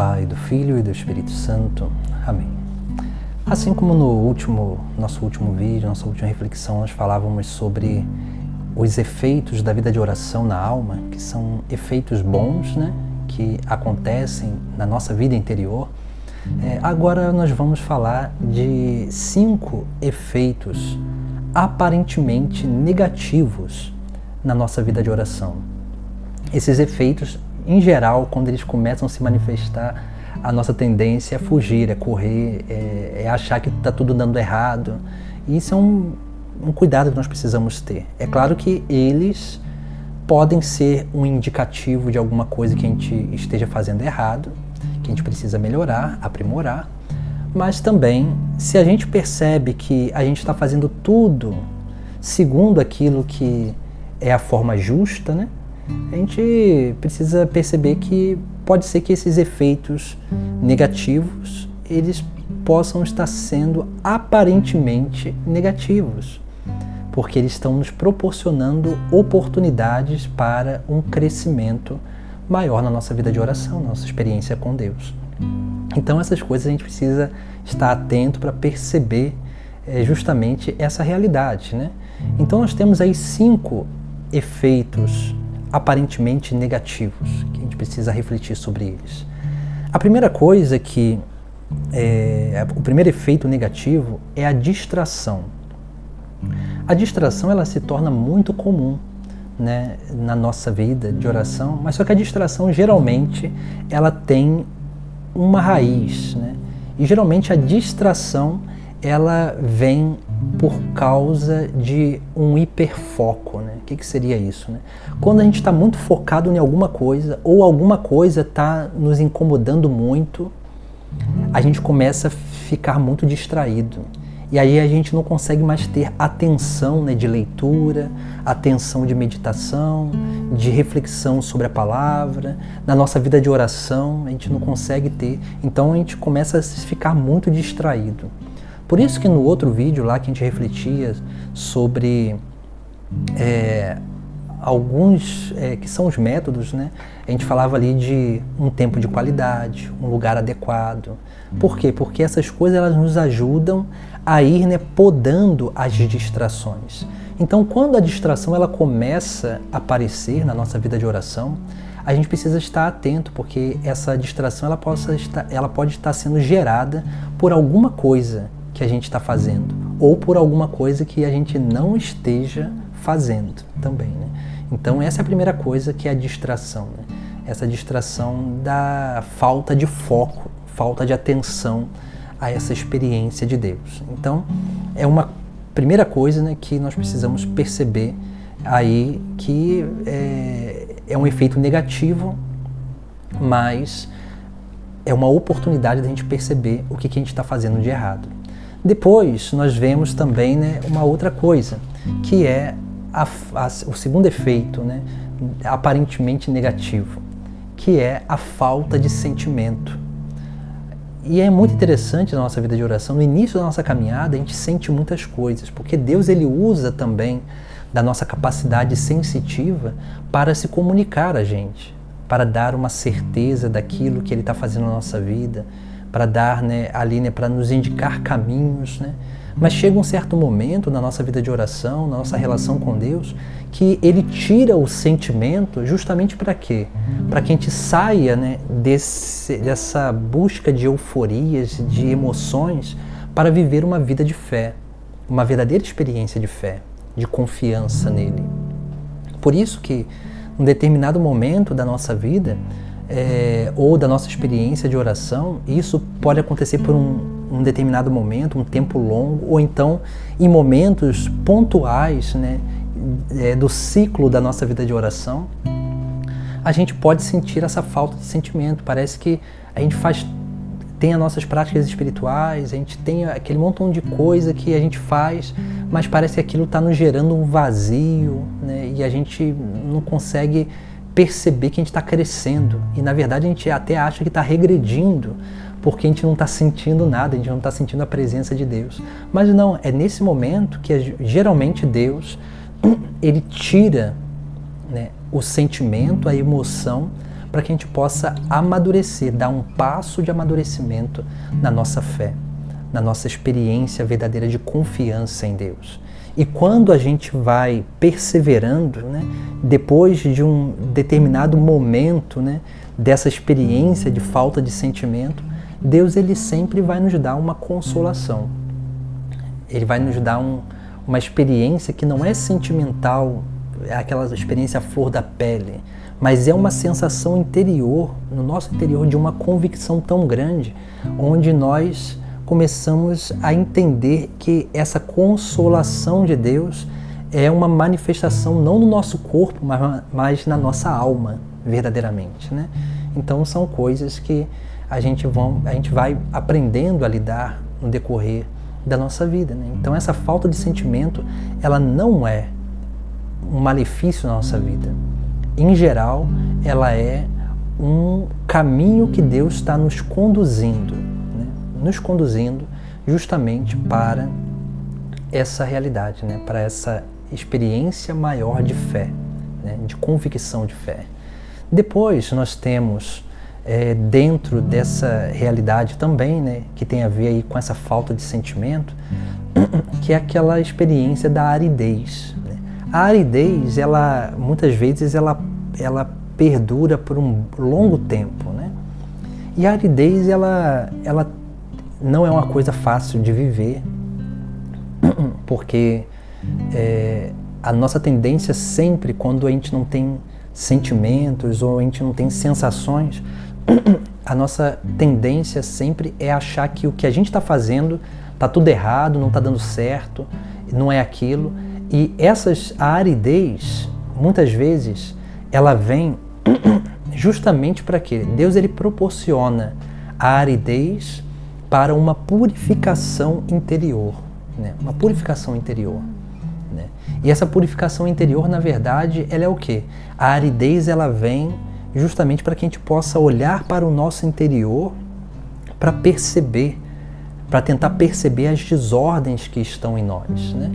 Pai, do Filho e do Espírito Santo. Amém. Assim como no nosso último vídeo, nossa última reflexão, nós falávamos sobre os efeitos da vida de oração na alma, que são efeitos bons, né, que acontecem na nossa vida interior. Agora nós vamos falar de 5 efeitos aparentemente negativos na nossa vida de oração. Esses efeitos, em geral, quando eles começam a se manifestar, a nossa tendência é fugir, é correr, é achar que está tudo dando errado. E isso é um cuidado que nós precisamos ter. É claro que eles podem ser um indicativo de alguma coisa que a gente esteja fazendo errado, que a gente precisa melhorar, aprimorar, mas também, se a gente percebe que a gente está fazendo tudo segundo aquilo que é a forma justa, né? A gente precisa perceber que pode ser que esses efeitos negativos, eles possam estar sendo aparentemente negativos, porque eles estão nos proporcionando oportunidades para um crescimento maior na nossa vida de oração, na nossa experiência com Deus. Então essas coisas a gente precisa estar atento para perceber justamente essa realidade, né? Então nós temos aí 5 efeitos aparentemente negativos, que a gente precisa refletir sobre eles. A primeira coisa o primeiro efeito negativo é a distração. A distração, ela se torna muito comum, né, na nossa vida de oração, mas só que a distração geralmente ela tem uma raiz, né? E geralmente a distração ela vem por causa de um hiperfoco, né? O que seria isso, né? Quando a gente está muito focado em alguma coisa, ou alguma coisa está nos incomodando muito, a gente começa a ficar muito distraído. E aí a gente não consegue mais ter atenção, né, de leitura, atenção de meditação, de reflexão sobre a palavra. Na nossa vida de oração, a gente não consegue ter. Então a gente começa a ficar muito distraído. Por isso que no outro vídeo lá que a gente refletia sobre alguns que são os métodos, né? A gente falava ali de um tempo de qualidade, um lugar adequado. Por quê? Porque essas coisas elas nos ajudam a ir, né, podando as distrações. Então, quando a distração ela começa a aparecer na nossa vida de oração, a gente precisa estar atento, porque essa distração ela pode estar sendo gerada por alguma coisa que a gente está fazendo, ou por alguma coisa que a gente não esteja fazendo também, né? Então essa é a primeira coisa, que é a distração, né? Essa distração da falta de foco, falta de atenção a essa experiência de Deus. Então é uma primeira coisa, né, que nós precisamos perceber aí, que é um efeito negativo, mas é uma oportunidade da gente perceber o que a gente está fazendo de errado. Depois nós vemos também, né, uma outra coisa, que é o segundo efeito, né, aparentemente negativo, que é a falta de sentimento. E é muito interessante na nossa vida de oração, no início da nossa caminhada a gente sente muitas coisas, porque Deus ele usa também da nossa capacidade sensitiva para se comunicar a gente, para dar uma certeza daquilo que Ele está fazendo na nossa vida, para dar, né, ali, né, para nos indicar caminhos, né? Mas chega um certo momento na nossa vida de oração, na nossa relação com Deus, que Ele tira o sentimento justamente para quê? Para que a gente saia, né, dessa busca de euforias, de emoções, para viver uma vida de fé, uma verdadeira experiência de fé, de confiança nele. Por isso que, em um determinado momento da nossa vida, ou da nossa experiência de oração, isso pode acontecer por um determinado momento, um tempo longo, ou então em momentos pontuais, né, do ciclo da nossa vida de oração, a gente pode sentir essa falta de sentimento. Parece que a gente tem as nossas práticas espirituais, a gente tem aquele montão de coisa que a gente faz, mas parece que aquilo está nos gerando um vazio, né, e a gente não consegue perceber que a gente está crescendo, e na verdade a gente até acha que está regredindo, porque a gente não está sentindo nada, a gente não está sentindo a presença de Deus. Mas não, é nesse momento que geralmente Deus ele tira, né, o sentimento, a emoção, para que a gente possa amadurecer, dar um passo de amadurecimento na nossa fé, na nossa experiência verdadeira de confiança em Deus. E quando a gente vai perseverando, né, depois de um determinado momento, né, dessa experiência de falta de sentimento, Deus ele sempre vai nos dar uma consolação. Ele vai nos dar uma experiência que não é sentimental, é aquela experiência à flor da pele, mas é uma sensação interior, no nosso interior, de uma convicção tão grande, onde nós começamos a entender que essa consolação de Deus é uma manifestação não no nosso corpo, mas na nossa alma, verdadeiramente, né? Então são coisas que a gente vai aprendendo a lidar no decorrer da nossa vida, né? Então essa falta de sentimento, ela não é um malefício na nossa vida. Em geral, ela é um caminho que Deus está nos conduzindo, né? Nos conduzindo justamente para essa realidade, né? Para essa experiência maior de fé, né? De convicção de fé. Depois nós temos dentro dessa realidade também, né, que tem a ver aí com essa falta de sentimento, que é aquela experiência da aridez, né? A aridez, ela muitas vezes ela perdura por um longo tempo, né? E a aridez ela não é uma coisa fácil de viver, porque a nossa tendência sempre, quando a gente não tem sentimentos ou a gente não tem sensações, a nossa tendência sempre é achar que o que a gente está fazendo está tudo errado, não está dando certo, não é aquilo. E a aridez, muitas vezes, ela vem justamente para quê? Deus ele proporciona a aridez para uma purificação interior, né? Uma purificação interior, né? E essa purificação interior, na verdade, ela é o quê? A aridez ela vem justamente para que a gente possa olhar para o nosso interior para perceber, para tentar perceber as desordens que estão em nós, né?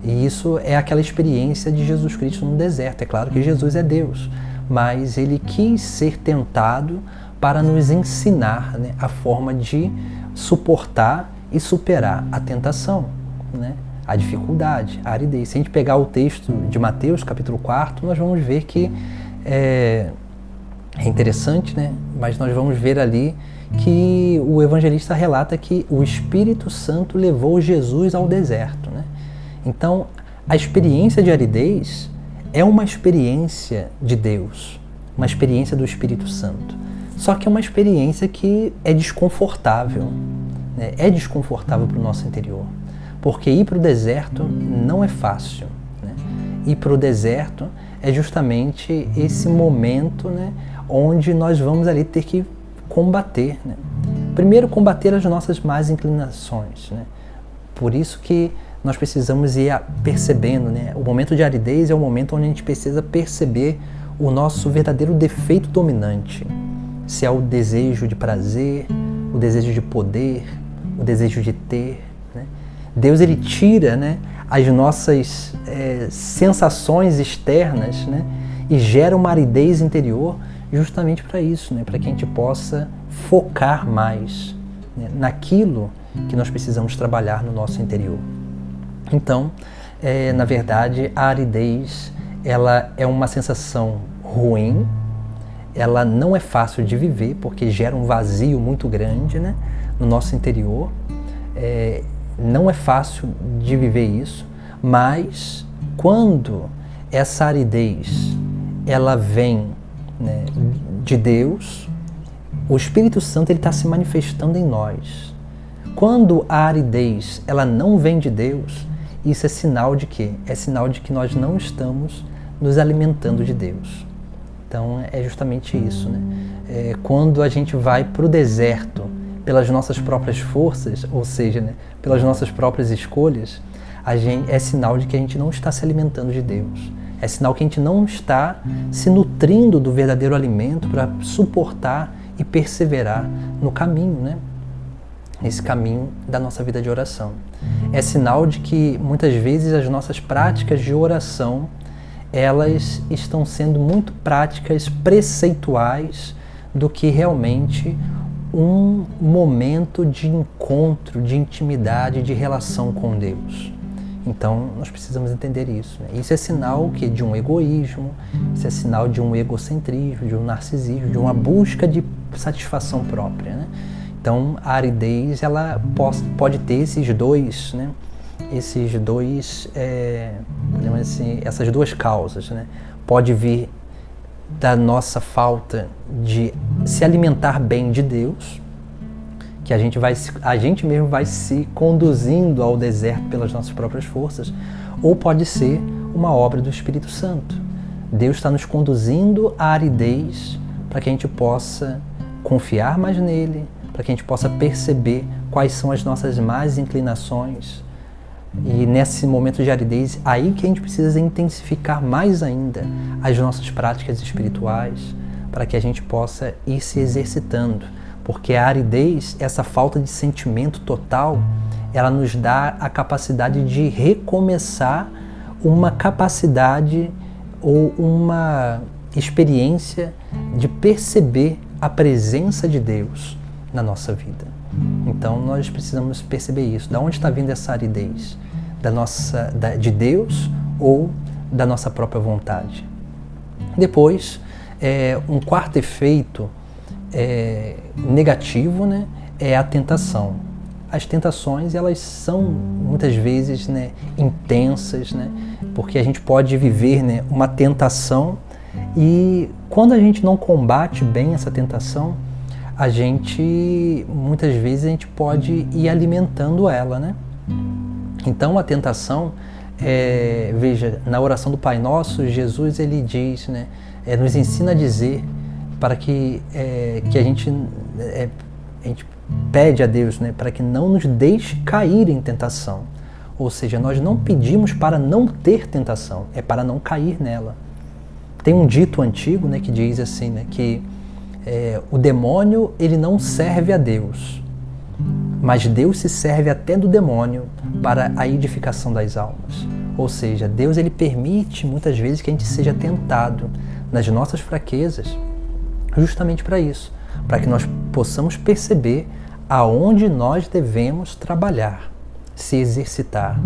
E isso é aquela experiência de Jesus Cristo no deserto. É claro que Jesus é Deus, mas ele quis ser tentado para nos ensinar, né, a forma de suportar e superar a tentação, né, a dificuldade, a aridez. Se a gente pegar o texto de Mateus, capítulo 4, nós vamos ver que é interessante, né? Mas nós vamos ver ali que o evangelista relata que o Espírito Santo levou Jesus ao deserto, né? Então, a experiência de aridez é uma experiência de Deus, uma experiência do Espírito Santo. Só que é uma experiência que é desconfortável, né? É desconfortável para o nosso interior. Porque ir para o deserto não é fácil, né? Ir para o deserto é justamente esse momento, né, onde nós vamos ali ter que combater, né? Primeiro, combater as nossas más inclinações, né? Por isso que nós precisamos ir percebendo, né? O momento de aridez é o momento onde a gente precisa perceber o nosso verdadeiro defeito dominante. Se é o desejo de prazer, o desejo de poder, o desejo de ter, né? Deus ele tira, né, as nossas sensações externas, né, e gera uma aridez interior justamente para isso, né, para que a gente possa focar mais, né, naquilo que nós precisamos trabalhar no nosso interior. Então, na verdade, a aridez ela é uma sensação ruim, ela não é fácil de viver porque gera um vazio muito grande, né, no nosso interior. Não é fácil de viver isso, mas quando essa aridez ela vem, né, de Deus, o Espírito Santo está se manifestando em nós. Quando a aridez ela não vem de Deus, isso é sinal de quê? É sinal de que nós não estamos nos alimentando de Deus. Então é justamente isso, né? Quando a gente vai para o deserto pelas nossas próprias forças, ou seja, né, pelas nossas próprias escolhas, é sinal de que a gente não está se alimentando de Deus. É sinal que a gente não está se nutrindo do verdadeiro alimento para suportar e perseverar no caminho, né? Nesse caminho da nossa vida de oração. É sinal de que muitas vezes as nossas práticas de oração elas estão sendo muito práticas preceituais do que realmente um momento de encontro, de intimidade, de relação com Deus. Então, nós precisamos entender isso, né? Isso é sinal de um egoísmo, isso é sinal de um egocentrismo, de um narcisismo, de uma busca de satisfação própria, né? Então, a aridez, ela pode ter esses dois, né? Essas duas causas, né? Pode vir da nossa falta de se alimentar bem de Deus, que a gente mesmo vai se conduzindo ao deserto pelas nossas próprias forças, ou pode ser uma obra do Espírito Santo. Deus está nos conduzindo à aridez para que a gente possa confiar mais nele, para que a gente possa perceber quais são as nossas más inclinações. E nesse momento de aridez, aí que a gente precisa intensificar mais ainda as nossas práticas espirituais, para que a gente possa ir se exercitando. Porque a aridez, essa falta de sentimento total, ela nos dá a capacidade de recomeçar uma capacidade ou uma experiência de perceber a presença de Deus na nossa vida. Então nós precisamos perceber isso. Da onde está vindo essa aridez? De Deus ou da nossa própria vontade? Depois, um quarto efeito negativo, né, é a tentação. As tentações, elas são muitas vezes, né, intensas, né, porque a gente pode viver, né, uma tentação e quando a gente não combate bem essa tentação, muitas vezes a gente pode ir alimentando ela, né? Então a tentação, veja, na oração do Pai Nosso, Jesus ele diz, né, nos ensina a dizer para que a gente pede a Deus, né, para que não nos deixe cair em tentação. Ou seja, nós não pedimos para não ter tentação, é para não cair nela. Tem um dito antigo, né, que diz assim, né, que o demônio ele não serve a Deus, mas Deus se serve até do demônio para a edificação das almas. Ou seja, Deus ele permite muitas vezes que a gente seja tentado nas nossas fraquezas, justamente para isso, para que nós possamos perceber aonde nós devemos trabalhar, se exercitar,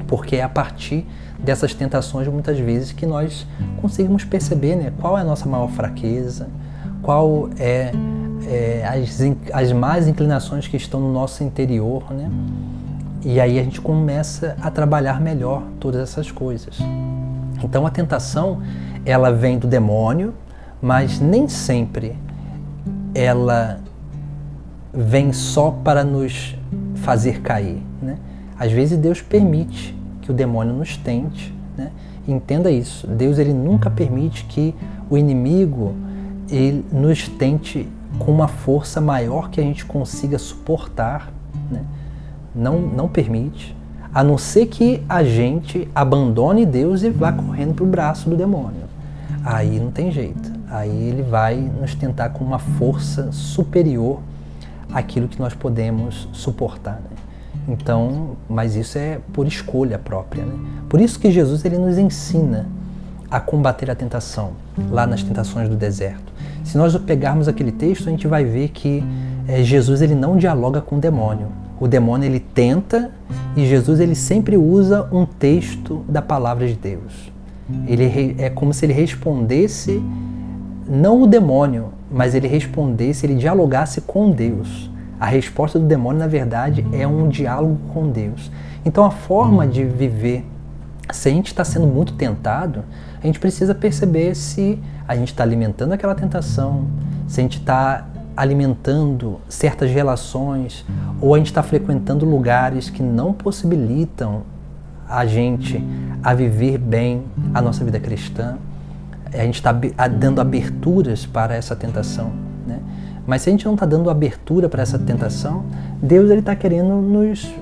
porque é a partir dessas tentações muitas vezes que nós conseguimos perceber, né, qual é a nossa maior fraqueza, qual é as más inclinações que estão no nosso interior, né? E aí a gente começa a trabalhar melhor todas essas coisas. Então a tentação, ela vem do demônio, mas nem sempre ela vem só para nos fazer cair, né? Às vezes Deus permite que o demônio nos tente, né? Entenda isso, Deus ele nunca permite que o inimigo ele nos tente com uma força maior que a gente consiga suportar, né? Não permite, a não ser que a gente abandone Deus e vá correndo para o braço do demônio. Aí não tem jeito, aí ele vai nos tentar com uma força superior àquilo que nós podemos suportar, né? Então, mas isso é por escolha própria, né? Por isso que Jesus ele nos ensina a combater a tentação, lá nas tentações do deserto. Se nós pegarmos aquele texto, a gente vai ver que Jesus ele não dialoga com o demônio. O demônio ele tenta e Jesus ele sempre usa um texto da palavra de Deus. É como se ele respondesse, não o demônio, mas ele dialogasse com Deus. A resposta do demônio, na verdade, é um diálogo com Deus. Então a forma de viver, se a gente está sendo muito tentado, a gente precisa perceber se a gente está alimentando aquela tentação, se a gente está alimentando certas relações, ou a gente está frequentando lugares que não possibilitam a gente a viver bem a nossa vida cristã. A gente está dando aberturas para essa tentação, né? Mas se a gente não está dando abertura para essa tentação, Deus está querendo nos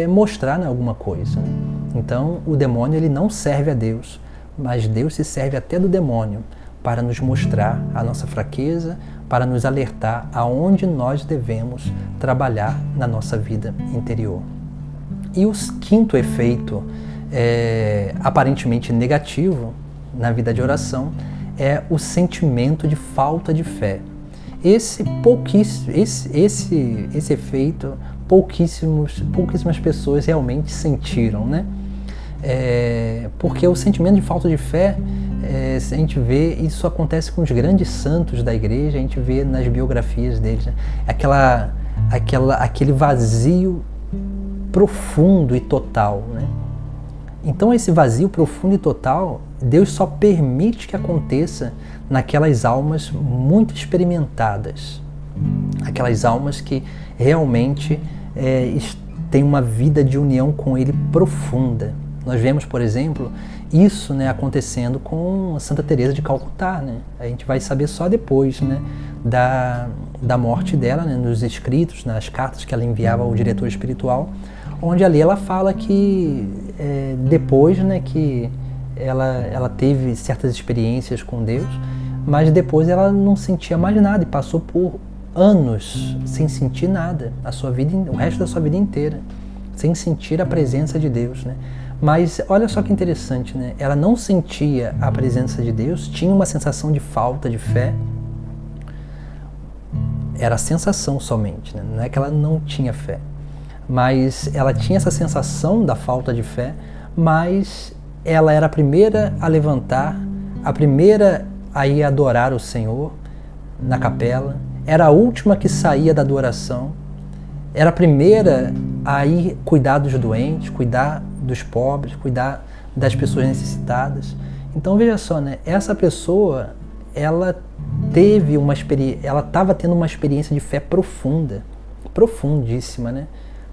mostrar, né, alguma coisa, né? Então o demônio ele não serve a Deus, mas Deus se serve até do demônio para nos mostrar a nossa fraqueza, para nos alertar aonde nós devemos trabalhar na nossa vida interior. E o quinto efeito aparentemente negativo na vida de oração é o sentimento de falta de fé. Esse efeito pouquíssimas pessoas realmente sentiram, né? Porque o sentimento de falta de fé, a gente vê, isso acontece com os grandes santos da igreja, a gente vê nas biografias deles, né? Aquele vazio profundo e total, né? Então esse vazio profundo e total, Deus só permite que aconteça naquelas almas muito experimentadas, aquelas almas que realmente têm uma vida de união com Ele profunda. Nós vemos, por exemplo, isso, né, acontecendo com Santa Teresa de Calcutá, né? A gente vai saber só depois, né, da morte dela, né, nos escritos, nas cartas que ela enviava ao diretor espiritual, onde ali ela fala que depois, né, que ela teve certas experiências com Deus, mas depois ela não sentia mais nada e passou por anos sem sentir nada, o resto da sua vida inteira, sem sentir a presença de Deus, né? Mas olha só que interessante, né? Ela não sentia a presença de Deus, tinha uma sensação de falta de fé, era a sensação somente, né? Não é que ela não tinha fé, mas ela tinha essa sensação da falta de fé, mas ela era a primeira a levantar, a primeira a ir adorar o Senhor na capela, era a última que saía da adoração, era a primeira a ir cuidar dos doentes, cuidar dos pobres, cuidar das pessoas necessitadas. Então veja só, né? Essa pessoa, ela estava tendo uma experiência de fé profunda, profundíssima, né?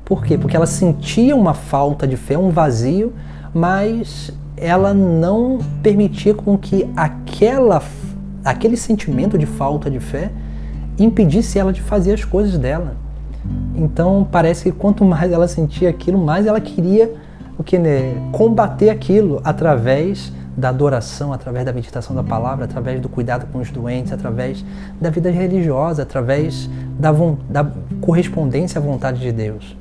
Por quê? Porque ela sentia uma falta de fé, um vazio, mas ela não permitia com que aquele sentimento de falta de fé impedisse ela de fazer as coisas dela. Então parece que quanto mais ela sentia aquilo, mais ela queria combater aquilo através da adoração, através da meditação da palavra, através do cuidado com os doentes, através da vida religiosa, através da correspondência à vontade de Deus.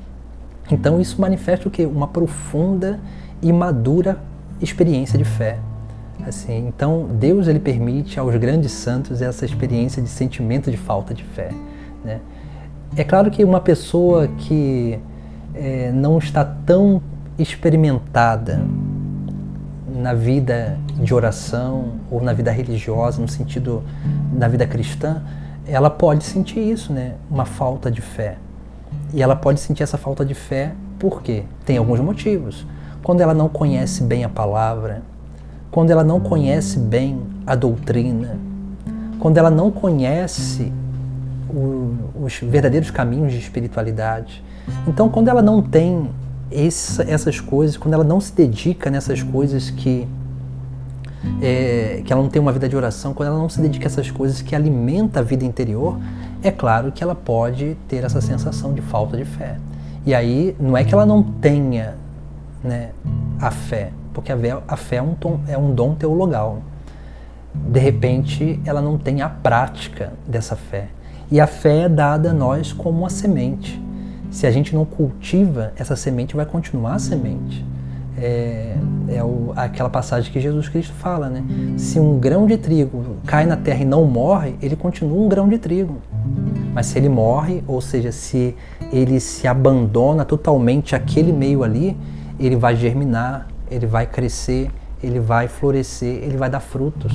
Então isso manifesta o quê? Uma profunda e madura experiência de fé. Assim, então Deus ele permite aos grandes santos essa experiência de sentimento de falta de fé, né? É claro que uma pessoa que não está tão experimentada na vida de oração ou na vida religiosa, no sentido da vida cristã, ela pode sentir isso, né? Uma falta de fé. E ela pode sentir essa falta de fé por quê? Tem alguns motivos. Quando ela não conhece bem a palavra, quando ela não conhece bem a doutrina, quando ela não conhece os verdadeiros caminhos de espiritualidade. Então, quando ela não tem essas coisas, quando ela não se dedica nessas coisas que ela não tem uma vida de oração, quando ela não se dedica a essas coisas que alimentam a vida interior, é claro que ela pode ter essa sensação de falta de fé. E aí, não é que ela não tenha, né, a fé, porque a fé é um dom teologal. De repente, ela não tem a prática dessa fé. E a fé é dada a nós como uma semente. Se a gente não cultiva, essa semente vai continuar a semente. Aquela passagem que Jesus Cristo fala, né? Se um grão de trigo cai na terra e não morre, ele continua um grão de trigo. Mas se ele morre, ou seja, se ele se abandona totalmente àquele meio ali, ele vai germinar, ele vai crescer, ele vai florescer, ele vai dar frutos.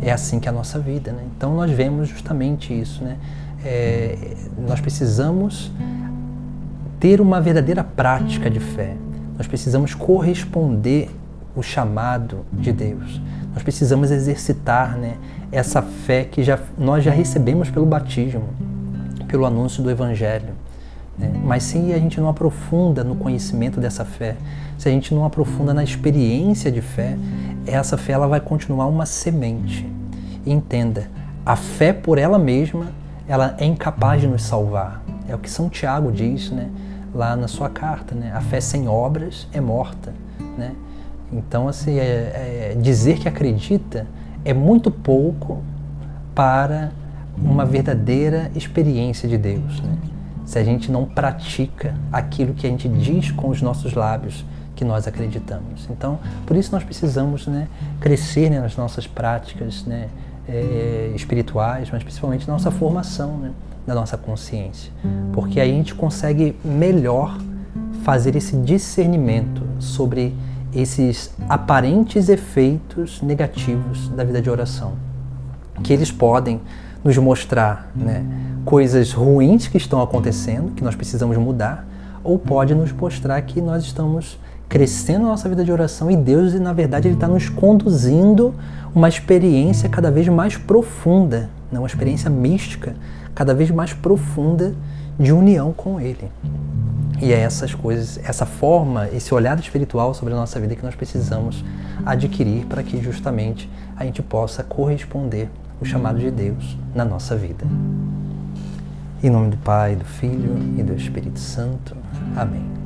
É assim que é a nossa vida, né? Então nós vemos justamente isso, né? Nós precisamos ter uma verdadeira prática de fé. Nós precisamos corresponder o chamado de Deus. Nós precisamos exercitar, né, essa fé que nós já recebemos pelo batismo, pelo anúncio do Evangelho. Né? Mas se a gente não aprofunda no conhecimento dessa fé, se a gente não aprofunda na experiência de fé, essa fé ela vai continuar uma semente. E entenda, a fé por ela mesma, ela é incapaz de nos salvar. É o que São Tiago diz, né, lá na sua carta, né? A fé sem obras é morta, né? Então, assim, dizer que acredita é muito pouco para uma verdadeira experiência de Deus, né? Se a gente não pratica aquilo que a gente diz com os nossos lábios que nós acreditamos. Então, por isso nós precisamos, né, crescer, né, nas nossas práticas, né, espirituais, mas principalmente na nossa formação, né, da nossa consciência. Porque aí a gente consegue melhor fazer esse discernimento sobre esses aparentes efeitos negativos da vida de oração. Que eles podem nos mostrar, né, coisas ruins que estão acontecendo, que nós precisamos mudar, ou pode nos mostrar que nós estamos crescendo na nossa vida de oração e Deus, na verdade, Ele está nos conduzindo uma experiência cada vez mais profunda, né, uma experiência mística cada vez mais profunda de união com Ele. E é essas coisas, essa forma, esse olhar espiritual sobre a nossa vida que nós precisamos adquirir para que justamente a gente possa corresponder ao chamado de Deus na nossa vida. Em nome do Pai, do Filho e do Espírito Santo. Amém.